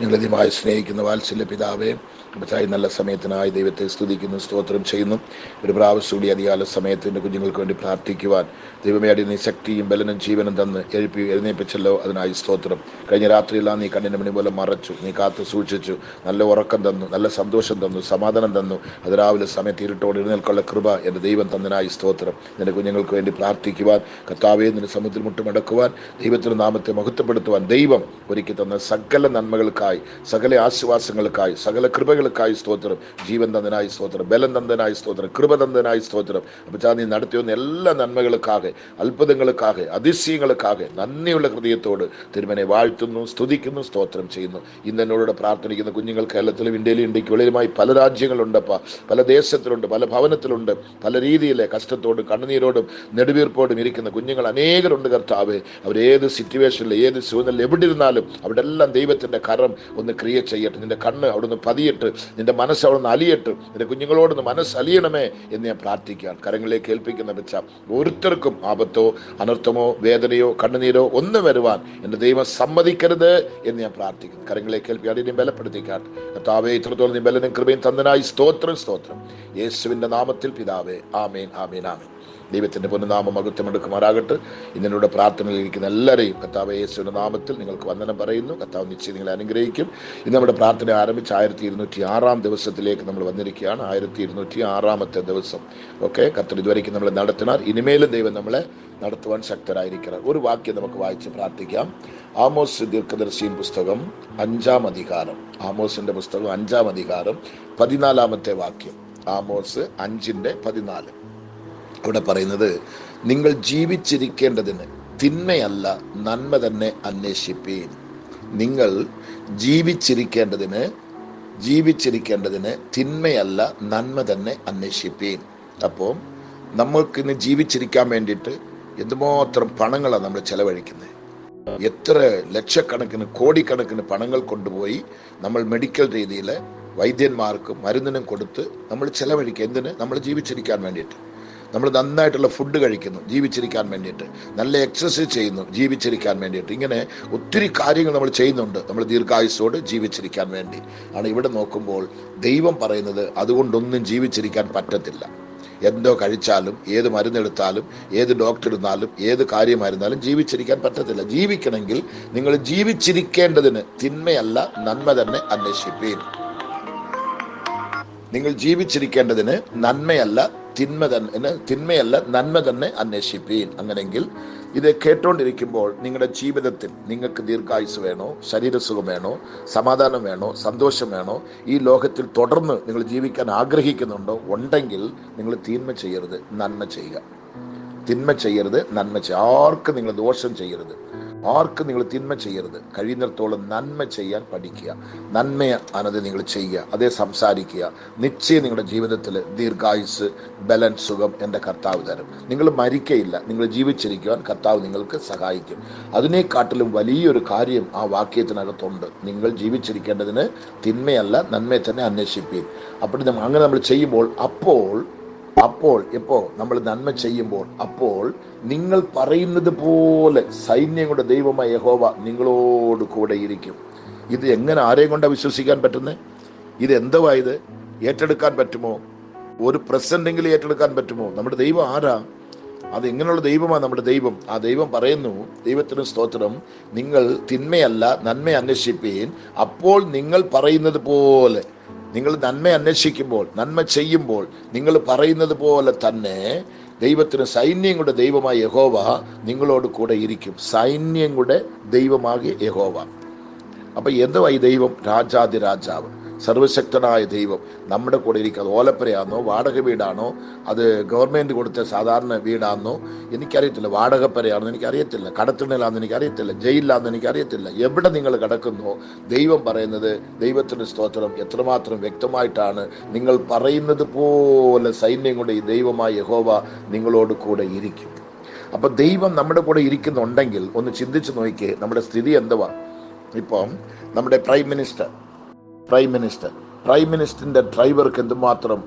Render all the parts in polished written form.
ഞങ്ങളധികമായി സ്നേഹിക്കുന്ന വാത്സല്യ പിതാവേ, അപ്പച്ചായി നല്ല സമയത്തിനായി ദൈവത്തെ സ്തുതിക്കുന്നു, സ്തോത്രം ചെയ്യുന്നു. ഒരു പ്രാവശ്യം കൂടി അധികാല സമയത്തിൻ്റെ കുഞ്ഞുങ്ങൾക്ക് വേണ്ടി പ്രാർത്ഥിക്കുവാൻ ദൈവമേ അടിയ ശക്തിയും ബലനും ജീവനും തന്ന് എഴുന്നേൽപ്പിച്ചല്ലോ, അതിനായി സ്തോത്രം. കഴിഞ്ഞ രാത്രിയെല്ലാം നീ കണ്ണിന് മണി പോലെ മറച്ചു, നീ കാത്തു സൂക്ഷിച്ചു, നല്ല ഉറക്കം തന്നു, നല്ല സന്തോഷം തന്നു, സമാധാനം തന്നു. അത് രാവിലെ സമയത്ത് ഇരുട്ടോട് എഴുന്നേൽക്കുള്ള കൃപ എൻ്റെ ദൈവം തന്നതിനായി സ്തോത്രം. നിന്റെ കുഞ്ഞുങ്ങൾക്ക് വേണ്ടി പ്രാർത്ഥിക്കുവാൻ, കർത്താവേ നിന്റെ സമുദ്രത്തിൽ മുട്ടുമടക്കുവാൻ, ദൈവത്തിൻ്റെ നാമത്തെ മഹത്വപ്പെടുത്തുവാൻ ദൈവം ഒരുക്കി തന്ന സകല നന്മകൾക്കായി, സകല ആശ്വാസങ്ങൾക്കായി, സകല കൃപകൾക്കായി സ്തോത്രം. ജീവൻ തന്നതിനായി സ്തോത്രം, ബലം തന്നതിനായി സ്തോത്രം, കൃപ തന്നതിനായി സ്തോത്രം. അപ്പോൾ നീ നടത്തിവന്ന എല്ലാ നന്മകൾക്കാக, അത്ഭുതങ്ങൾക്കാக, അതിശയങ്ങൾക്കാக നന്ദിയുള്ള ഹൃദയത്തോട് തിരുമനെ വാഴ്ത്തുന്നു, സ്തുതിക്കുന്നു, സ്തോത്രം ചെയ്യുന്നു. ഇന്ന് എന്നോട് പ്രാർത്ഥിക്കുന്ന കുഞ്ഞുങ്ങൾ കേരളത്തിലും ഇന്ത്യയിലും ഇന്ത്യക്ക് വെളിയിലുമായി പല രാജ്യങ്ങളുണ്ടപ്പ, പല ദേശത്തിലുണ്ട്, പല ഭവനത്തിലുണ്ട്, പല രീതിയിലെ കഷ്ടത്തോടും കണ്ണുനീരോടും നെടുവീർപ്പോടും ഇരിക്കുന്ന കുഞ്ഞുങ്ങൾ അനേകരുണ്ട് കർത്താവേ. അവരേത് സിറ്റുവേഷനിൽ, ഏത് സൂചനയിൽ എവിടെ ഇരുന്നാലും അവിടെ എല്ലാം ദൈവത്തിൻ്റെ കരം ഒന്ന് ക്രിയ ചെയ്യട്ടെ. നിന്റെ കണ്ണ് അവിടുന്ന് പതിയിട്ട്, നിന്റെ മനസ്സ് അവിടുന്ന് അലിയട്ട്. നിന്റെ കുഞ്ഞുങ്ങളോടൊന്ന് മനസ്സ് അലിയണമേ എന്ന് ഞാൻ പ്രാർത്ഥിക്കുകയാണ്. കരങ്ങളിലേക്ക് ഏൽപ്പിക്കുന്ന വെച്ച ഓരോരുത്തർക്കും ആപത്തോ അനർത്ഥമോ വേദനയോ കണ്ണുനീരോ ഒന്നും വരുവാൻ എൻ്റെ ദൈവം സമ്മതിക്കരുത് എന്ന് ഞാൻ പ്രാർത്ഥിക്കുന്നു. കരങ്ങളിലേക്ക് ഏൽപ്പി അടിയും ബലപ്പെടുത്തിക്കാൻ കർത്താവേ, ഇത്രത്തോളം നീ ബലനും കൃപയും തന്നതിനായി സ്തോത്രം, സ്തോത്രം. യേശുവിൻ്റെ നാമത്തിൽ പിതാവേ, ആമേൻ, ആമേൻ, ആമേൻ. ദൈവത്തിൻ്റെ പൊന്നുനാമം മഹത്വമെടുക്കുമാറാകട്ടെ. ഇതിനോട് പ്രാർത്ഥനയിൽ ഇരിക്കുന്ന എല്ലാവരെയും കർത്താവ് യേശുവിൻ്റെ നാമത്തിൽ നിങ്ങൾക്ക് വന്ദനം പറയുന്നു. കർത്താവ് നിശ്ചയം നിങ്ങളെ അനുഗ്രഹിക്കും. ഇന്ന് നമ്മുടെ പ്രാർത്ഥന ആരംഭിച്ച് 1206 ദിവസത്തിലേക്ക് നമ്മൾ വന്നിരിക്കുകയാണ്. 1206 ദിവസം. ഓക്കെ, കർത്താവ് ഇതുവരെയ്ക്കും നമ്മളെ നടത്തിനാർ, ഇനിമേലും ദൈവം നമ്മളെ നടത്തുവാൻ ശക്തരായിരിക്കണം. ഒരു വാക്യം നമുക്ക് വായിച്ച് പ്രാർത്ഥിക്കാം. ആമോസ് ദീർഘദർശിയും പുസ്തകം 5-ാം അധികാരം, ആമോസിൻ്റെ പുസ്തകം 5-ാം അധികാരം 14-ാമത്തെ വാക്യം. ആമോസ് 5:14. അവിടെ പറയുന്നത്, നിങ്ങൾ ജീവിച്ചിരിക്കേണ്ടതിന് തിന്മയല്ല നന്മ തന്നെ അന്വേഷിപ്പീൻ. നിങ്ങൾ ജീവിച്ചിരിക്കേണ്ടതിന് തിന്മയല്ല നന്മ തന്നെ അന്വേഷിപ്പീൻ. അപ്പോൾ നമ്മൾക്കിന്ന് ജീവിച്ചിരിക്കാൻ വേണ്ടിയിട്ട് എന്തുമാത്രം പണങ്ങളാണ് നമ്മൾ ചെലവഴിക്കുന്നത്. എത്ര ലക്ഷക്കണക്കിന് കോടിക്കണക്കിന് പണങ്ങൾ കൊണ്ടുപോയി നമ്മൾ മെഡിക്കൽ രീതിയിൽ വൈദ്യന്മാർക്കും മരുന്നിനും കൊടുത്ത് നമ്മൾ ചെലവഴിക്കുക. എന്തിന്? നമ്മൾ ജീവിച്ചിരിക്കാൻ വേണ്ടിയിട്ട്. നമ്മൾ നന്നായിട്ടുള്ള ഫുഡ് കഴിക്കുന്നു ജീവിച്ചിരിക്കാൻ വേണ്ടിയിട്ട്, നല്ല എക്സസൈസ് ചെയ്യുന്നു ജീവിച്ചിരിക്കാൻ വേണ്ടിയിട്ട്. ഇങ്ങനെ ഒത്തിരി കാര്യങ്ങൾ നമ്മൾ ചെയ്യുന്നുണ്ട് നമ്മൾ ദീർഘായുസ്സോട് ജീവിച്ചിരിക്കാൻ വേണ്ടി ആണ്. ഇവിടെ നോക്കുമ്പോൾ ദൈവം പറയുന്നത് അതുകൊണ്ടൊന്നും ജീവിച്ചിരിക്കാൻ പറ്റത്തില്ല. എന്തോ കഴിച്ചാലും, ഏത് മരുന്നെടുത്താലും, ഏത് ഡോക്ടർ ഇരുന്നാലും, ഏത് കാര്യമായിരുന്നാലും ജീവിച്ചിരിക്കാൻ പറ്റത്തില്ല. ജീവിക്കണമെങ്കിൽ നിങ്ങൾ ജീവിച്ചിരിക്കേണ്ടതിന് തിന്മയല്ല നന്മ തന്നെ അന്വേഷിപ്പീൻ. നിങ്ങൾ ജീവിച്ചിരിക്കേണ്ടതിന് തിന്മയല്ല നന്മ തന്നെ അന്വേഷിപ്പീൻ. അങ്ങനെങ്കിൽ ഇത് കേട്ടോണ്ടിരിക്കുമ്പോൾ നിങ്ങളുടെ ജീവിതത്തിൽ നിങ്ങൾക്ക് ദീർഘായുസ് വേണോ, ശരീരസുഖം വേണോ, സമാധാനം വേണോ, സന്തോഷം വേണോ, ഈ ലോകത്തിൽ തുടർന്ന് നിങ്ങൾ ജീവിക്കാൻ ആഗ്രഹിക്കുന്നുണ്ടോ? ഉണ്ടെങ്കിൽ നിങ്ങൾ തിന്മ ചെയ്യരുത്, നന്മ ചെയ്യുക. തിന്മ ചെയ്യരുത്, നന്മ ചെയ്യുക. ആർക്കും നിങ്ങൾ ദോഷം ചെയ്യരുത്, ആർക്കും നിങ്ങൾ തിന്മ ചെയ്യരുത്. കഴിയുന്നിടത്തോളം നന്മ ചെയ്യാൻ പഠിക്കുക. നന്മയാണത് നിങ്ങൾ ചെയ്യുക, അതേ സംസാരിക്കുക. നിശ്ചയം നിങ്ങളുടെ ജീവിതത്തിൽ ദീർഘായുസ്, ബലൻ, സുഖം എൻ്റെ കർത്താവ് തരും. നിങ്ങൾ മരിക്കയില്ല, നിങ്ങൾ ജീവിച്ചിരിക്കുവാൻ കർത്താവ് നിങ്ങൾക്ക് സഹായിക്കും. അതിനെക്കാട്ടിലും വലിയൊരു കാര്യം ആ വാക്യത്തിനകത്തുണ്ട്. നിങ്ങൾ ജീവിച്ചിരിക്കേണ്ടതിന് തിന്മയല്ല നന്മയെ തന്നെ അന്വേഷിപ്പീൻ. അപ്പോൾ അങ്ങനെ നമ്മൾ ചെയ്യുമ്പോൾ എപ്പോ നമ്മൾ നന്മ ചെയ്യുമ്പോൾ അപ്പോൾ നിങ്ങൾ പറയുന്നത് പോലെ സൈന്യങ്ങളുടെ ദൈവമായ യഹോവ നിങ്ങളോട് കൂടെ ഇരിക്കും. ഇത് എങ്ങനെ ആരെയും കൊണ്ടാണ് വിശ്വസിക്കാൻ പറ്റുന്നത്? ഇത് എന്തുവാ? ഇത് ഏറ്റെടുക്കാൻ പറ്റുമോ? ഒരു പ്രസന്റെങ്കിലും ഏറ്റെടുക്കാൻ പറ്റുമോ? നമ്മുടെ ദൈവം ആരാ? അത് എങ്ങനെയുള്ള ദൈവമാണ് നമ്മുടെ ദൈവം? ആ ദൈവം പറയുന്നു, ദൈവത്തിന് സ്തോത്രം, നിങ്ങൾ തിന്മയല്ല നന്മ അന്വേഷിപ്പീൻ. അപ്പോൾ നിങ്ങൾ പറയുന്നത് പോലെ, നിങ്ങൾ നന്മ അന്വേഷിക്കുമ്പോൾ, നന്മ ചെയ്യുമ്പോൾ നിങ്ങൾ പറയുന്നത് പോലെ തന്നെ ദൈവത്തിന് സൈന്യങ്ങളുടെ ദൈവമായ യഹോവ നിങ്ങളോട് കൂടെ ഇരിക്കും. സൈന്യങ്ങളുടെ ദൈവമാകിയ യഹോവ. അപ്പൊ എന്തുവാ ഈ ദൈവം? രാജാതിരാജാവ്, സർവശക്തനായ ദൈവം നമ്മുടെ കൂടെ ഇരിക്കുക. അത് ഓലപ്പുരയാണോ, വാടക വീടാണോ, അത് ഗവൺമെന്റ് കൊടുത്ത സാധാരണ വീടാണോ എനിക്കറിയത്തില്ല, വാടകപ്പരയാണോ എനിക്കറിയത്തില്ല, കടത്തിണലാണെന്ന് എനിക്കറിയത്തില്ല, ജയിലിലാണെന്ന് എനിക്കറിയത്തില്ല. എവിടെ നിങ്ങൾ കിടക്കുന്നോ ദൈവം പറയുന്നത്, ദൈവത്തിന് സ്തോത്രം, എത്രമാത്രം വ്യക്തമായിട്ടാണ് നിങ്ങൾ പറയുന്നത് പോലെ സൈന്യങ്ങളുടെ ഈ ദൈവമായ യഹോവ നിങ്ങളോട് കൂടെ ഇരിക്കും. അപ്പൊ ദൈവം നമ്മുടെ കൂടെ ഇരിക്കുന്നുണ്ടെങ്കിൽ ഒന്ന് ചിന്തിച്ചു നോക്കിയേ, നമ്മുടെ സ്ഥിതി എന്തുവാ? ഇപ്പം നമ്മുടെ പ്രൈം മിനിസ്റ്ററിന്റെ ഡ്രൈവർക്ക് എന്തുമാത്രം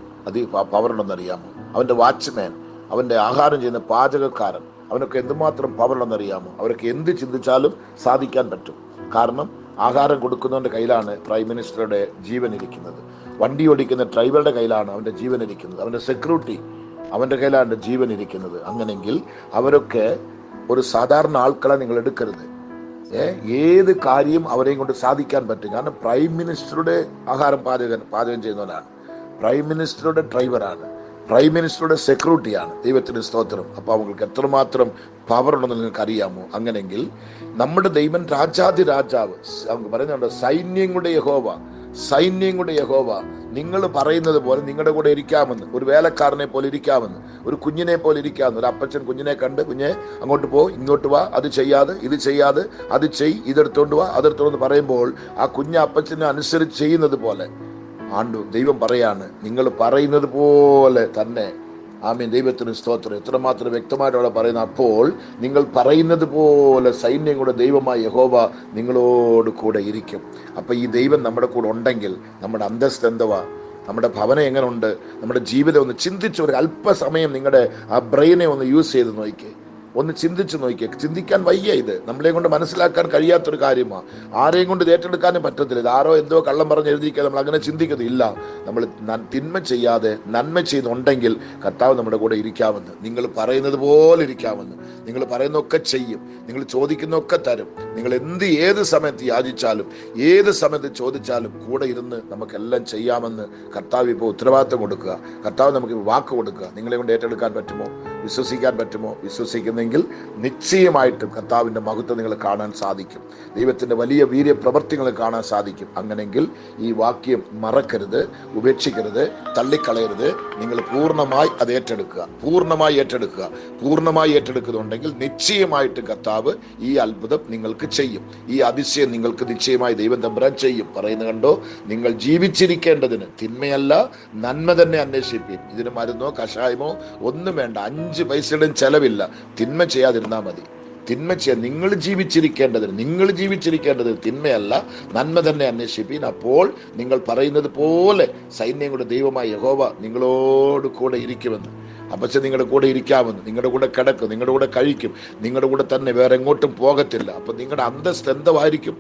പവർ ഉണ്ടെന്നറിയാമോ? അവന്റെ വാച്ച്മാൻ, അവന്റെ ആഹാരം ചെയ്യുന്ന പാചകക്കാരൻ, അവനൊക്കെ എന്തുമാത്രം പവർ ഉണ്ടെന്നറിയാമോ? അവരൊക്കെ എന്ത് ചിന്തിച്ചാലും സാധിക്കാൻ പറ്റും. കാരണം ആഹാരം കൊടുക്കുന്നവൻ്റെ കയ്യിലാണ് പ്രൈം മിനിസ്റ്ററുടെ ജീവൻ ഇരിക്കുന്നത്. വണ്ടി ഓടിക്കുന്ന ഡ്രൈവറുടെ കയ്യിലാണ് അവൻ്റെ ജീവൻ ഇരിക്കുന്നത്. അവൻ്റെ സെക്യൂരിറ്റി അവൻ്റെ കയ്യിലാണ് ജീവൻ ഇരിക്കുന്നത്. അങ്ങനെങ്കിൽ അവരൊക്കെ ഒരു സാധാരണ ആൾക്കളെ നിങ്ങൾ എടുക്കരുത്. ഏത് കാര്യം അവരെയും കൊണ്ട് സാധിക്കാൻ പറ്റും. കാരണം പ്രൈം മിനിസ്റ്ററുടെ ആഹാരം പാചകം ചെയ്യുന്നവനാണ്, പ്രൈം മിനിസ്റ്ററുടെ ഡ്രൈവറാണ്, പ്രൈം മിനിസ്റ്ററുടെ സെക്യൂരിറ്റിയാണ്. ദൈവത്തിന് സ്തോത്രം. അപ്പോൾ അവർക്ക് എത്രമാത്രം പവർ ഉണ്ടെന്ന് നിങ്ങൾക്ക് അറിയാമോ? അങ്ങനെങ്കിൽ നമ്മുടെ ദൈവം രാജാതി രാജാവ്, നമുക്ക് പറയുന്നുണ്ട് സൈന്യങ്ങളുടെ യഹോവ, സൈന്യങ്ങളുടെ യഹോവ നിങ്ങൾ പറയുന്നത് പോലെ നിങ്ങളുടെ കൂടെ ഇരിക്കാമെന്ന്, ഒരു വേലക്കാരനെ പോലെ ഇരിക്കാമെന്ന്, ഒരു കുഞ്ഞിനെ പോലെ ഇരിക്കാമെന്ന്. ഒരു അപ്പച്ചൻ കുഞ്ഞിനെ കണ്ട് കുഞ്ഞെ അങ്ങോട്ട് പോ, ഇങ്ങോട്ട് വാ, അത് ചെയ്യാതെ ഇത് ചെയ്യാതെ അത് ഇതെടുത്തോണ്ട് വാ, അതെടുത്തോണ്ട് പറയുമ്പോൾ ആ കുഞ്ഞ് അപ്പച്ചനെ അനുസരിച്ച് ചെയ്യുന്നത് പോലെ ദൈവം പറയാണ്, നിങ്ങൾ പറയുന്നത് പോലെ തന്നെ. ആമീൻ. ദൈവത്തിന് സ്തോത്രം. എത്രമാത്രം വ്യക്തമായിട്ട് അവിടെ പറയുന്നത്. അപ്പോൾ നിങ്ങൾ പറയുന്നത് പോലെ സൈന്യങ്ങളുടെ ദൈവമായ യഹോവ നിങ്ങളോട് കൂടെ ഇരിക്കും. അപ്പം ഈ ദൈവം നമ്മുടെ കൂടെ ഉണ്ടെങ്കിൽ നമ്മുടെ അന്തസ്ത് എന്തുവാ, നമ്മുടെ ഭവനം എങ്ങനെ ഉണ്ട്, നമ്മുടെ ജീവിതം ഒന്ന് ചിന്തിച്ച് ഒരു അല്പസമയം നിങ്ങളുടെ ആ ബ്രെയിനെ ഒന്ന് യൂസ് ചെയ്ത് നോക്കിയേ, ഒന്ന് ചിന്തിച്ച് നോക്കിയേ. ചിന്തിക്കാൻ വയ്യ, ഇത് നമ്മളെ കൊണ്ട് മനസ്സിലാക്കാൻ കഴിയാത്തൊരു കാര്യമാണ്. ആരെയും കൊണ്ട് ഇത് ഏറ്റെടുക്കാനും പറ്റത്തില്ല. ഇത് ആരോ എന്തോ കള്ളം പറഞ്ഞ് എഴുതിക്കുക നമ്മൾ അങ്ങനെ ചിന്തിക്കുന്നില്ല. നമ്മൾ തിന്മ ചെയ്യാതെ നന്മ ചെയ്യുന്നുണ്ടെങ്കിൽ കർത്താവ് നമ്മുടെ കൂടെ ഇരിക്കാമെന്ന്, നിങ്ങൾ പറയുന്നത് പോലെ ഇരിക്കാമെന്ന്. നിങ്ങൾ പറയുന്നൊക്കെ ചെയ്യും, നിങ്ങൾ ചോദിക്കുന്നൊക്കെ തരും. നിങ്ങൾ ഏത് സമയത്ത് യാചിച്ചാലും ഏത് സമയത്ത് ചോദിച്ചാലും കൂടെ ഇരുന്ന് നമുക്കെല്ലാം ചെയ്യാമെന്ന് കർത്താവ് ഇപ്പോൾ ഉത്തരവാദിത്വം കൊടുക്കുക. കർത്താവ് നമുക്ക് വാക്ക് കൊടുക്കുക. നിങ്ങളെ കൊണ്ട് ഏറ്റെടുക്കാൻ പറ്റുമോ? വിശ്വസിക്കാൻ പറ്റുമോ? വിശ്വസിക്കുന്നെങ്കിൽ നിശ്ചയമായിട്ടും കർത്താവിൻ്റെ മഹത്വം നിങ്ങൾ കാണാൻ സാധിക്കും. ദൈവത്തിൻ്റെ വലിയ വീര്യ പ്രവൃത്തികൾ കാണാൻ സാധിക്കും. അങ്ങനെങ്കിൽ ഈ വാക്യം മറക്കരുത്, ഉപേക്ഷിക്കരുത്, തള്ളിക്കളയരുത്. നിങ്ങൾ പൂർണ്ണമായി അത് ഏറ്റെടുക്കുക, പൂർണ്ണമായി ഏറ്റെടുക്കുക. പൂർണ്ണമായി ഏറ്റെടുക്കുന്നുണ്ടെങ്കിൽ നിശ്ചയമായിട്ട് കർത്താവ് ഈ അത്ഭുതം നിങ്ങൾക്ക് ചെയ്യും. ഈ അതിശയം നിങ്ങൾക്ക് നിശ്ചയമായി ദൈവം തമ്പുരാൻ ചെയ്യും. പറയുന്നത് കണ്ടോ, നിങ്ങൾ ജീവിച്ചിരിക്കേണ്ടതിന് തിന്മയല്ല നന്മ തന്നെ അന്വേഷിപ്പീൻ. ഇതിന് മരുന്നോ കഷായമോ ഒന്നും വേണ്ട, 5 പൈസയുടെയും ചെലവില്ല. തിന്മ ചെയ്യാതിരുന്നാൽ മതി. തിന്മ ചെയ്യാൻ നിങ്ങൾ ജീവിച്ചിരിക്കേണ്ടത് തിന്മയല്ല നന്മ തന്നെ അന്വേഷിപ്പീൻ. അപ്പോൾ നിങ്ങൾ പറയുന്നത് പോലെ സൈന്യങ്ങളുടെ ദൈവമായ യഹോവ നിങ്ങളോട് കൂടെ ഇരിക്കുമെന്ന്. അപ്പച്ച നിങ്ങളുടെ കൂടെ ഇരിക്കാമെന്ന്, നിങ്ങളുടെ കൂടെ കിടക്കും, നിങ്ങളുടെ കൂടെ കഴിക്കും, നിങ്ങളുടെ കൂടെ തന്നെ വേറെ എങ്ങോട്ടും പോകത്തില്ല. അപ്പം നിങ്ങളുടെ അന്തസ്ത് എന്തായിരിക്കും?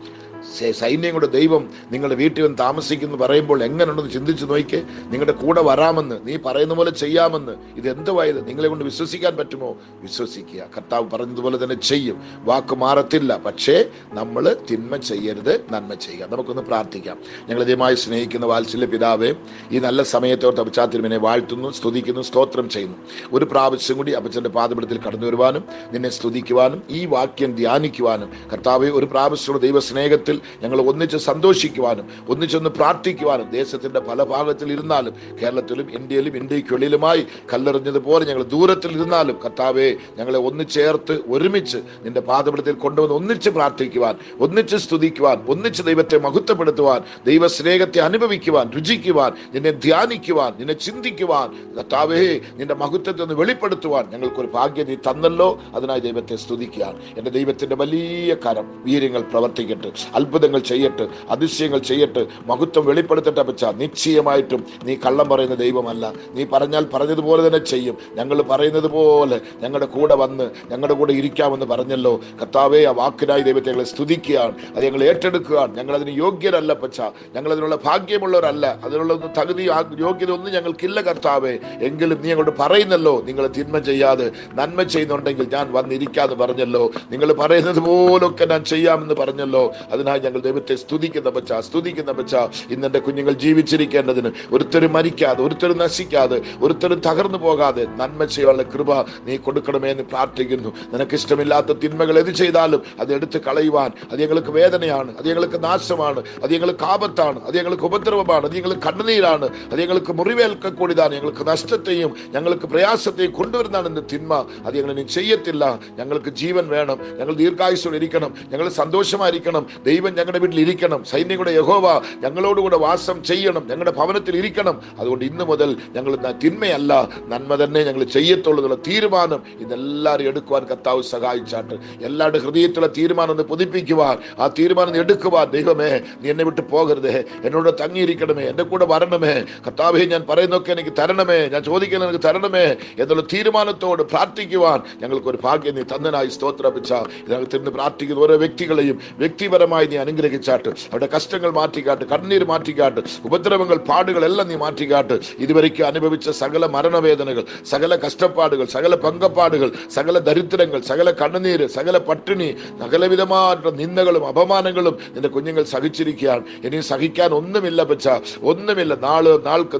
സൈന്യങ്ങളുടെ ദൈവം നിങ്ങളുടെ വീട്ടിൽ വന്ന് താമസിക്കുന്നു പറയുമ്പോൾ എങ്ങനെയുണ്ടെന്ന് ചിന്തിച്ച് നോക്കിയേ. നിങ്ങളുടെ കൂടെ വരാമെന്ന്, നീ പറയുന്ന പോലെ ചെയ്യാമെന്ന്. ഇത് എന്തുവായത്? നിങ്ങളെ കൊണ്ട് വിശ്വസിക്കാൻ പറ്റുമോ? വിശ്വസിക്കുക. കർത്താവ് പറഞ്ഞതുപോലെ തന്നെ ചെയ്യും. വാക്ക് മാറത്തില്ല. പക്ഷേ നമ്മൾ തിന്മ ചെയ്യരുത്, നന്മ ചെയ്യുക. നമുക്കൊന്ന് പ്രാർത്ഥിക്കാം. ഞങ്ങൾ ദൈവമായി സ്നേഹിക്കുന്ന വാത്സല്യ പിതാവേ, ഈ നല്ല സമയത്തോട്ട് അപ്പച്ചാത്തിരുമനെ വാഴ്ത്തുന്നു, സ്തുതിക്കുന്നു, സ്തോത്രം ചെയ്യുന്നു. ഒരു പ്രാവശ്യം കൂടി അപ്പച്ചൻ്റെ പാദപീഠത്തിൽ കടന്നു വരുവാനും നിന്നെ സ്തുതിക്കുവാനും ഈ വാക്യം ധ്യാനിക്കുവാനും കർത്താവെ ഒരു പ്രാവശ്യമുള്ള ദൈവസ്നേഹത്തിൽ ഞങ്ങൾ ഒന്നിച്ച് സന്തോഷിക്കുവാനും ഒന്നിച്ചൊന്ന് പ്രാർത്ഥിക്കുവാനും ദേശത്തിന്റെ പല ഭാഗത്തിൽ ഇരുന്നാലും കേരളത്തിലും ഇന്ത്യയിലും ഇന്ത്യക്കുള്ളിലുമായി കല്ലെറിഞ്ഞതുപോലെ ഞങ്ങൾ ദൂരത്തിൽ ഇരുന്നാലും കർത്താവെ ഞങ്ങളെ ഒന്നിച്ചേർത്ത് ഒരുമിച്ച് നിന്റെ പാദപീഠത്തിൽ കൊണ്ടുവന്ന് ഒന്നിച്ച് പ്രാർത്ഥിക്കുവാൻ, ഒന്നിച്ച് സ്തുതിക്കുവാൻ, ഒന്നിച്ച് ദൈവത്തെ മഹത്വപ്പെടുത്തുവാൻ, ദൈവസ്നേഹത്തെ അനുഭവിക്കുവാൻ, രുചിക്കുവാൻ, നിന്നെ ധ്യാനിക്കുവാൻ, നിന്നെ ചിന്തിക്കുവാൻ, കർത്താവേ നിന്റെ മഹത്വത്തെ ഒന്ന് വെളിപ്പെടുത്തുവാൻ ഞങ്ങൾക്കൊരു ഭാഗ്യം നീ തന്നല്ലോ. അതിനായി ദൈവത്തെ സ്തുതിക്കുകയാണ്. എൻ്റെ ദൈവത്തിന്റെ വലിയ കരം വീര്യങ്ങൾ പ്രവർത്തിക്കട്ടെ, അത്ഭുതങ്ങൾ ചെയ്യട്ടെ, അതിശയങ്ങൾ ചെയ്യട്ടെ, മഹത്വം വെളിപ്പെടുത്തട്ടെ. അപ്പച്ച നിശ്ചയമായിട്ടും നീ കള്ളം പറയുന്ന ദൈവമല്ല. നീ പറഞ്ഞാൽ പറഞ്ഞതുപോലെ തന്നെ ചെയ്യും. ഞങ്ങൾ പറയുന്നത് പോലെ ഞങ്ങളുടെ കൂടെ വന്ന് ഞങ്ങളുടെ കൂടെ ഇരിക്കാമെന്ന് പറഞ്ഞല്ലോ കർത്താവേ. ആ വാക്കിനായി ദൈവത്തെ ഞങ്ങളെ സ്തുതിക്കുകയാണ്. അത് ഞങ്ങൾ ഏറ്റെടുക്കുകയാണ്. ഞങ്ങളതിന് യോഗ്യരല്ല പച്ച, ഞങ്ങളതിനുള്ള ഭാഗ്യമുള്ളവരല്ല, അതിനുള്ള തകുതി യോഗ്യത ഒന്നും ഞങ്ങൾക്കില്ല കർത്താവേ. എങ്കിലും നീ അങ്ങോട്ട് പറയുന്നല്ലോ, നിങ്ങൾ തിന്മ ചെയ്യാതെ നന്മ ചെയ്യുന്നുണ്ടെങ്കിൽ ഞാൻ വന്നിരിക്കാന്ന് പറഞ്ഞല്ലോ. നിങ്ങൾ പറയുന്നത് പോലൊക്കെ ഞാൻ ചെയ്യാമെന്ന് പറഞ്ഞല്ലോ. അതിനായി ഞങ്ങൾ ദൈവത്തെ സ്തുതിക്കുന്ന പച്ച. ഇന്നെന്റെ കുഞ്ഞുങ്ങൾ ജീവിച്ചിരിക്കേണ്ടതിന്, ഒരുത്തരും മരിക്കാതെ, ഒരുത്തരും നശിക്കാതെ, ഒരുത്തരും തകർന്നു പോകാതെ നന്മ ചെയ്യാനുള്ള കൃപ നീ കൊടുക്കണമേ എന്ന് പ്രാർത്ഥിക്കുന്നു. നിനക്ക് ഇഷ്ടമില്ലാത്ത തിന്മകൾ ഏത് ചെയ്താലും അത് എടുത്ത് കളയുവാൻ, അത് ഞങ്ങൾക്ക് വേദനയാണ്, അത് ഞങ്ങൾക്ക് നാശമാണ്, അത് ഞങ്ങൾക്ക് ആപത്താണ്, അത് ഞങ്ങൾക്ക് ഉപദ്രവമാണ്, അത് ഞങ്ങൾക്ക് കണ്ണുനീരാണ്, അത് ഞങ്ങൾക്ക് മുറിവേൽക്കൂടിയതാണ്, ഞങ്ങൾക്ക് നഷ്ടത്തെയും ഞങ്ങൾക്ക് പ്രയാസത്തെയും കൊണ്ടുവരുന്നതാണ് ഇന്ന് തിന്മ. അത് ഞങ്ങൾ ഇനി ചെയ്യത്തില്ല. ഞങ്ങൾക്ക് ജീവൻ വേണം, ഞങ്ങൾ ദീർഘായുസ്സോടെ ഇരിക്കണം, ഞങ്ങൾ സന്തോഷമായിരിക്കണം, ദൈവം ഞങ്ങളുടെ വീട്ടിൽ ഇരിക്കണം, സൈന്യങ്ങളുടെ യഹോവ ഞങ്ങളോടുകൂടെ വാസം ചെയ്യണം, ഞങ്ങളുടെ ഭവനത്തിൽ ഇരിക്കണം. അതുകൊണ്ട് ഇന്ന് മുതൽ ഞങ്ങൾ തിന്മയല്ല നന്മ തന്നെ ഞങ്ങൾ ചെയ്യത്തുള്ളൂ എന്നുള്ള തീരുമാനം ഇതെല്ലാവരും എടുക്കുവാൻ കർത്താവ് സഹായിച്ചാട്ട്. എല്ലാവരുടെ ഹൃദയത്തിലുള്ള തീരുമാനം ഒന്ന് പുതുപ്പിക്കുവാൻ, ആ തീരുമാനം എടുക്കുവാൻ. ദൈവമേ നീ എന്നെ വിട്ട് പോകരുതേ, എന്നോട് തങ്ങിയിരിക്കണമേ, എൻ്റെ കൂടെ വരണമേ കർത്താവേ, ഞാൻ പറയുന്നൊക്കെ എനിക്ക് തരണമേ, ഞാൻ ചോദിക്കുന്ന എനിക്ക് തരണമേ എന്നുള്ള തീരുമാനത്തോട് പ്രാർത്ഥിക്കുവാൻ ഞങ്ങൾക്കൊരു ഭാഗ്യം നീ തന്നനായി സ്തോത്രപിച്ച. ഇതിനകത്ത് നിന്ന് പ്രാർത്ഥിക്കുന്ന ഓരോ വ്യക്തികളെയും വ്യക്തിപരമായി നീ അനുഗ്രഹിച്ചാട്ട്, അവരുടെ കഷ്ടങ്ങൾ മാറ്റിക്കാട്ട്, കണ്ണീര് മാറ്റിക്കാട്ട്, ഉപദ്രവങ്ങൾ പാടുകൾ എല്ലാം നീ മാറ്റിക്കാട്ട്. ഇതുവരെയ്ക്ക് അനുഭവിച്ച സകല മരണവേദനകൾ, സകല കഷ്ടപ്പാടുകൾ, സകല പങ്കപ്പാടുകൾ, സകല ദരിദ്രങ്ങൾ, സകല കണ്ണുനീര്, സകല പട്ടിണി, സകലവിധമായിട്ടുള്ള നിന്ദകളും അപമാനങ്ങളും നിന്റെ കുഞ്ഞുങ്ങൾ സഹിച്ചിരിക്കുകയാണ്. ഇനി സഹിക്കാൻ ഒന്നുമില്ല പച്ച, ഒന്നുമില്ല.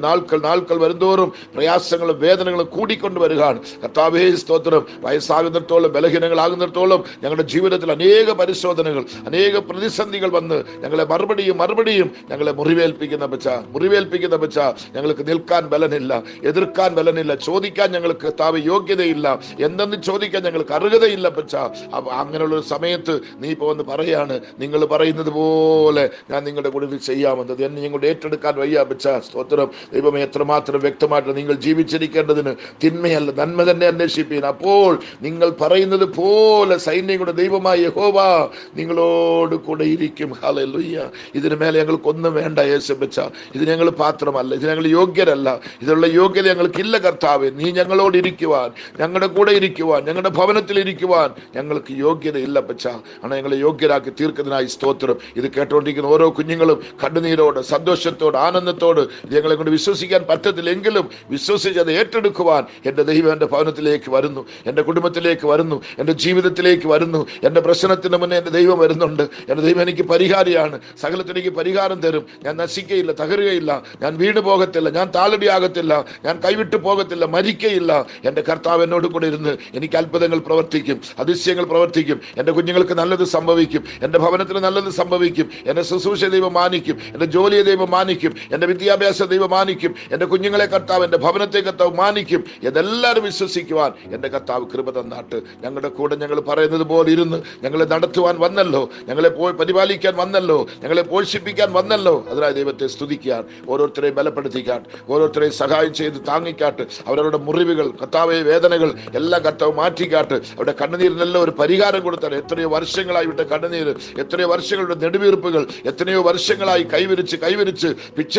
നാൾക്കൾ വരുന്തോറും പ്രയാസങ്ങളും വേദനകളും കൂടിക്കൊണ്ട് വരികയാണ്. കർത്താവേ സ്തോത്രം. വയസ്സാകുന്നിടത്തോളം, ബലഹീനങ്ങളാകുന്നിടത്തോളം ഞങ്ങളുടെ ജീവിതത്തിൽ അനേക പരിശോധനകൾ, അനേക പ്രതിസന്ധികൾ വന്ന് ഞങ്ങളെ മറുപടിയും ഞങ്ങളെ മുറിവേൽപ്പിക്കുന്ന പച്ച. ഞങ്ങൾക്ക് നിൽക്കാൻ ബലനില്ല, എതിർക്കാൻ ബലനില്ല, ചോദിക്കാൻ ഞങ്ങൾക്ക് കർത്താവ് യോഗ്യതയില്ല, എന്തെന്ന് ചോദിക്കാൻ ഞങ്ങൾക്ക് അർഹതയില്ല പച്ച. അങ്ങനെയുള്ളൊരു സമയത്ത് നീ ഇപ്പോൾ വന്ന് പറയാണ്, നിങ്ങൾ പറയുന്നത് പോലെ ഞാൻ നിങ്ങളുടെ കൂടെ ചെയ്യാമെന്നത് എന്നെ ഞങ്ങളുടെ ഏറ്റെടുക്കാൻ വയ്യ പച്ച. സ്തോത്രം. ദൈവമേ, എത്രമാത്രം വ്യക്തമായിട്ട് നിങ്ങൾ ജീവിച്ചിരിക്കേണ്ടതിന് തിന്മയല്ല നന്മ തന്നെ അന്വേഷിപ്പീൻ. അപ്പോൾ നിങ്ങൾ പറയുന്നത് പോലെ സൈന്യങ്ങളുടെ ദൈവമായ യഹോവ നിങ്ങളോട് കൂടെ ഇരിക്കും. ഹല്ലേലൂയ. ഇതിന് മേലെ ഞങ്ങൾക്കൊന്നും വേണ്ട യേശുവച്ച. ഇത് ഞങ്ങൾ പാത്രമല്ല, ഇത് ഞങ്ങൾ യോഗ്യരല്ല, ഇതിനുള്ള യോഗ്യത ഞങ്ങൾക്കില്ല കർത്താവേ. നീ ഞങ്ങളോട് ഇരിക്കുവാൻ, ഞങ്ങളുടെ കൂടെ ഇരിക്കുവാൻ, ഞങ്ങളുടെ ഭവനത്തിൽ ഇരിക്കുവാൻ ഞങ്ങൾക്ക് യോഗ്യതയില്ല പച്ച. ആണ് ഞങ്ങളെ യോഗ്യരാക്കി തീർക്കുന്നതിനായി സ്തോത്രം. ഇത് കേട്ടുകൊണ്ടിരിക്കുന്ന ഓരോ കുഞ്ഞുങ്ങളും കണ്ണുനീരോട്, സന്തോഷത്തോട്, ആനന്ദത്തോട് ഞങ്ങളെ കൊണ്ട് വിശ്വസിക്കാൻ പറ്റത്തില്ലെങ്കിലും വിശ്വസിച്ച് അത് ഏറ്റെടുക്കുവാൻ എൻ്റെ ദൈവം എൻ്റെ ഭവനത്തിലേക്ക് വരുന്നു, എൻ്റെ കുടുംബത്തിലേക്ക് വരുന്നു, എൻ്റെ ജീവിതത്തിലേക്ക് വരുന്നു. എൻ്റെ പ്രശ്നത്തിന് മുന്നേ എൻ്റെ ദൈവം വരുന്നുണ്ട്. എൻ്റെ ദൈവം എനിക്ക് പരിഹാരിയാണ്. സകലത്തിലേക്ക് പരിഹാരം തരും. ഞാൻ നശിക്കയില്ല, തകരുകയില്ല, ഞാൻ വീണ് പോകത്തില്ല, ഞാൻ താളടിയാകത്തില്ല, ഞാൻ കൈവിട്ടു പോകത്തില്ല, മരിക്കയില്ല. എൻ്റെ കർത്താവ് എന്നോട് കൂടെ ഇരുന്ന് എനിക്ക് അത്ഭുതങ്ങൾ പ്രവർത്തിക്കും, അതിശയങ്ങൾ പ്രവർത്തിക്കും. എൻ്റെ കുഞ്ഞുങ്ങൾക്ക് നല്ലത് സംഭവിക്കും, എൻ്റെ ഭവനത്തിന് നല്ലത് സംഭവിക്കും. എൻ്റെ ശുശ്രൂഷ ദൈവം മാനിക്കും, എൻ്റെ ജോലിയെ ദൈവം മാനിക്കും, എൻ്റെ വിദ്യാഭ്യാസ ദൈവം മാനിക്കും, എൻ്റെ കുഞ്ഞുങ്ങളെ കർത്താവ്, എൻ്റെ ഭവനത്തെ കർത്താവ് മാനിക്കും എന്നെല്ലാവരും വിശ്വസിക്കുവാൻ എൻ്റെ കർത്താവ് കൃപ തന്നാട്ട്. ഞങ്ങളുടെ കൂടെ ഞങ്ങൾ പറയുന്നത് പോലെ ഇരുന്ന് ഞങ്ങളെ നടത്തുവാൻ വന്നല്ലോ, ഞങ്ങളെ പരിപാലിക്കാൻ വന്നല്ലോ, ഞങ്ങളെ പോഷിപ്പിക്കാൻ വന്നല്ലോ. അതിനായി ദൈവത്തെ സ്തുതിക്കാൻ, ഓരോരുത്തരെയും ബലപ്പെടുത്തിക്കാൻ, ഓരോരുത്തരെയും സഹായം ചെയ്ത് താങ്ങിക്കാട്ട്. അവരവരുടെ മുറിവുകൾ, കർത്താവെ വേദനകൾ എല്ലാം കർത്താവ് മാറ്റിക്കാട്ട്. അവരുടെ കണ്ണുനീരിനെല്ലാം ഒരു പരിഹാരം കൊടുത്താൽ. എത്രയോ വർഷങ്ങളായി വിട്ട കണ്ണുനീര്, എത്രയോ വർഷങ്ങളുടെ നെടുവീർപ്പുകൾ, എത്രയോ വർഷങ്ങളായി കൈവരിച്ച് ഭിക്ഷ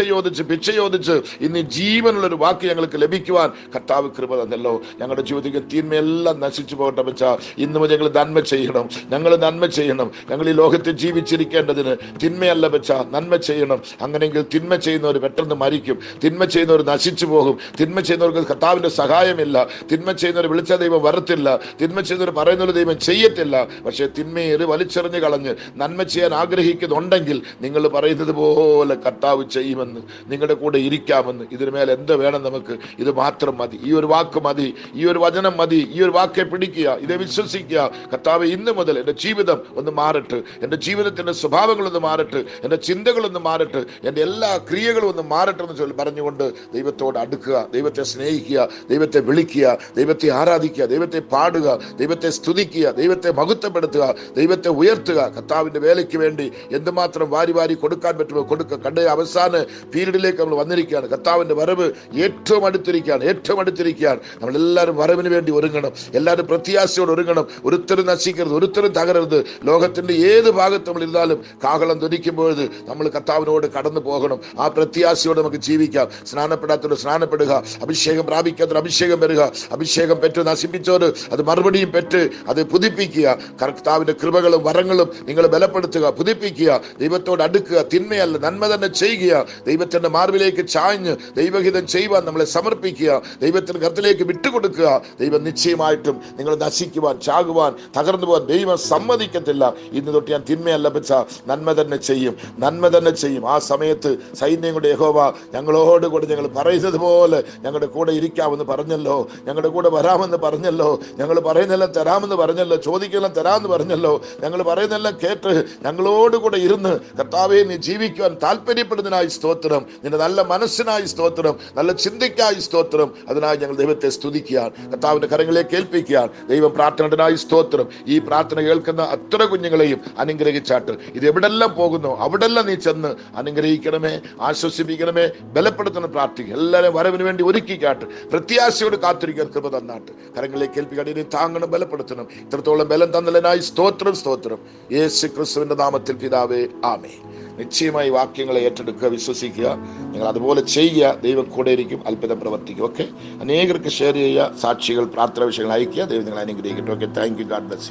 ചോദിച്ച് ഇന്ന് ജീവനുള്ളൊരു വാക്ക് ഞങ്ങൾക്ക് ലഭിക്കുവാൻ കർത്താവ് കൃപ തന്നല്ലോ. ഞങ്ങളുടെ ജീവിതത്തിൽ തീന്മയെല്ലാം നശിച്ചു പോകട്ടെ പച്ച. ഇന്ന് മുതൽ ഞങ്ങൾ നന്മ ചെയ്യണം. ഞങ്ങൾ ഈ ലോകത്തിൽ ജീവിച്ചിരിക്കേണ്ടതിന് തിന്മയല്ല പച്ച, നന്മ ചെയ്യണം. അങ്ങനെയെങ്കിൽ തിന്മ ചെയ്യുന്നവർ പെട്ടെന്ന് മരിക്കും, തിന്മ ചെയ്യുന്നവർ നശിച്ചു പോകും, തിന്മ ചെയ്യുന്നവർക്ക് കർത്താവിന്റെ സഹായമില്ല, തിന്മ ചെയ്യുന്നവർ വിളിച്ച ദൈവം വരത്തില്ല, തിന്മ ചെയ്യുന്നവർ പറയുന്നവർ ദൈവം ചെയ്യത്തില്ല. പക്ഷെ തിന്മയേറി വലിച്ചെറിഞ്ഞ് കളഞ്ഞ് നന്മ ചെയ്യാൻ ആഗ്രഹിക്കുന്നുണ്ടെങ്കിൽ നിങ്ങൾ പറയുന്നത് പോലെ കർത്താവ് ചെയ്യുമെന്ന്, നിങ്ങളുടെ കൂടെ ഇരിക്കാമെന്ന്. ഇതിന് മേലെ എന്ത് വേണം നമുക്ക്? ഇത് മാത്രം മതി, ഈ ഒരു വാക്ക് മതി, ഈ ഒരു വചനം മതി, ഈ ഒരു വാക്കെ പിടിക്കുക, ഇതെ വിശ്വസിക്കുക. കർത്താവ് ഇന്ന് മുതൽ എൻ്റെ ജീവിതം ഒന്ന് മാറട്ടെ, എൻ്റെ ജീവിതത്തിൻ്റെ സ്വഭാവങ്ങളൊന്ന് മാറട്ടെ, എൻ്റെ ചിന്തകളൊന്ന് മാറട്ടെ, എൻ്റെ എല്ലാ ക്രിയകളും ഒന്ന് മാറട്ടെ എന്ന് പറഞ്ഞുകൊണ്ട് ദൈവത്തോട് അടുക്കുക, ദൈവത്തെ സ്നേഹിക്കുക, ദൈവത്തെ വിളിക്കുക, ദൈവത്തെ ആരാധിക്കുക, ദൈവത്തെ പാടുക, ദൈവത്തെ സ്തുതിക്കുക, ദൈവത്തെ മഹത്വപ്പെടുത്തുക, ദൈവത്തെ ഉയർത്തുക. കർത്താവിൻ്റെ വേലയ്ക്ക് വേണ്ടി എന്തുമാത്രം വാരി കൊടുക്കാൻ പറ്റുമോ കൊടുക്കുക. കണ്ട അവസാന പീരീഡിലേക്ക് നമ്മൾ വന്നിരിക്കുകയാണ്. കർത്താവിൻ്റെ വരവ് ഏറ്റവും അടുത്തിരിക്കുകയാണ്. നമ്മളെല്ലാവരും വരവിന് വേണ്ടി ഒരുങ്ങണം, എല്ലാവരും പ്രത്യാശയോട് ഒരുങ്ങണം. ഒരുത്തരും നശിക്കരുത്, ഒരുത്തരും തകരരുത്. ലോകത്തിന്റെ ഏത് ഭാഗത്ത് നമ്മൾ ഇരുന്നാലും കാഹളം ധ്വനിക്കുമ്പോൾ നമ്മൾ കർത്താവിനോട് കടന്നു പോകണം. ആ പ്രത്യാശയോടെ നമുക്ക് ജീവിക്കാം. സ്നാനപ്പെടാത്തവർ സ്നാനപ്പെടുക, അഭിഷേകം പ്രാപിക്കാത്തവർ അഭിഷേകം വരിക, അഭിഷേകം പെറ്റ് നശിപ്പിച്ചവർ അത് മറുപടിയും പെറ്റ് അത് പുതുപ്പിക്കുക. കർത്താവിന്റെ കൃപകളും വരങ്ങളും നിങ്ങൾ ബലപ്പെടുത്തുക, പുതുപ്പിക്കുക, ദൈവത്തോട് അടുക്കുക, തിന്മയല്ല നന്മ തന്നെ ചെയ്യുക. ദൈവത്തിന്റെ മാർവിലേക്ക് ചാഞ്ഞ് ദൈവഹിതം ചെയ്യുവാൻ നമ്മളെ സമർപ്പിക്കുക, ദൈവത്തിന്റെ കർത്തിലേക്ക് വിട്ടുകൊടുക്കുക. ദൈവം നിശ്ചയമായിട്ടും നിങ്ങൾ നശിക്കുവാൻ, ചാകുവാൻ, തകർന്നു പോകാൻ ദൈവം സമ്മതിക്കത്തില്ല. ഇന്ന് തൊട്ട് ഞാൻ തിന്മയല്ല പച്ച, നന്മ തന്നെ ചെയ്യും. ആ സമയത്ത് സൈന്യങ്ങളുടെ യഹോവ ഞങ്ങളോട് കൂടെ ഞങ്ങൾ പറയുന്നത് പോലെ ഞങ്ങളുടെ കൂടെ ഇരിക്കാമെന്ന് പറഞ്ഞല്ലോ, ഞങ്ങളുടെ കൂടെ വരാമെന്ന് പറഞ്ഞല്ലോ, ഞങ്ങൾ പറയുന്നെല്ലാം തരാമെന്ന് പറഞ്ഞല്ലോ, ചോദിക്കെല്ലാം തരാമെന്ന് പറഞ്ഞല്ലോ. ഞങ്ങൾ പറയുന്നെല്ലാം കേട്ട് ഞങ്ങളോട് കൂടെ ഇരുന്ന് കർത്താവേ നീ ജീവിക്കുവാൻ താല്പര്യപ്പെടുന്നതിനായി സ്തോത്രം, നിന്റെ നല്ല മനസ്സിനായി സ്തോത്രം, നല്ല ചിന്തയ്ക്കായി സ്തോത്രം. അതിനായി ഞങ്ങൾ ദൈവത്തെ സ്തുതിക്കുകയാണ്, കർത്താവിന്റെ കരങ്ങളിലേക്ക് ഏൽപ്പിക്കുകയാണ്. ദൈവം പ്രാർത്ഥനയുടേതായി സ്തോത്രം. ഈ പ്രാർത്ഥന കേൾക്കുന്ന അത്ര കുഞ്ഞുങ്ങളെയും അനുഗ്രഹിച്ചാട്ട്. ഇത് എവിടെല്ലാം പോകുന്നു അവിടെല്ലാം നീ ചെന്ന് അനുഗ്രഹിക്കണമേ, ആശ്വസിപ്പിക്കണമേ, ബലപ്പെടുത്തണം. പ്രാർത്ഥിക്കുക, എല്ലാവരും വരവിന് വേണ്ടി ഒരുക്കിക്കാട്ട്, പ്രത്യാശയോട് കാത്തിരിക്കാൻ കൃപ തന്നാട്ട്. കരങ്ങളിലേക്ക് ഏൽപ്പിക്കാട്ട് ഇനി താങ്ങണം, ബലപ്പെടുത്തണം. ഇത്രത്തോളം ബലം തന്നതിനായി സ്തോത്രം. യേശു ക്രിസ്തുവിന്റെ നാമത്തിൽ പിതാവേ, ആമേൻ. നിശ്ചയമായി വാക്യങ്ങളെ ഏറ്റെടുക്കുക, വിശ്വസിക്കുക, നിങ്ങൾ അതുപോലെ ചെയ്യുക. ദൈവം കൂടെ ഇരിക്കും, അത്ഭുതം പ്രവർത്തിക്കും. ഓക്കെ, അനേകർക്ക് ഷെയർ ചെയ്യുക, സാക്ഷികൾ, പ്രാർത്ഥന വിഷയങ്ങൾ അയക്കുക. ദൈവം നിങ്ങൾ അനുഗ്രഹിക്കട്ടെ. Okay, thank you. God bless you.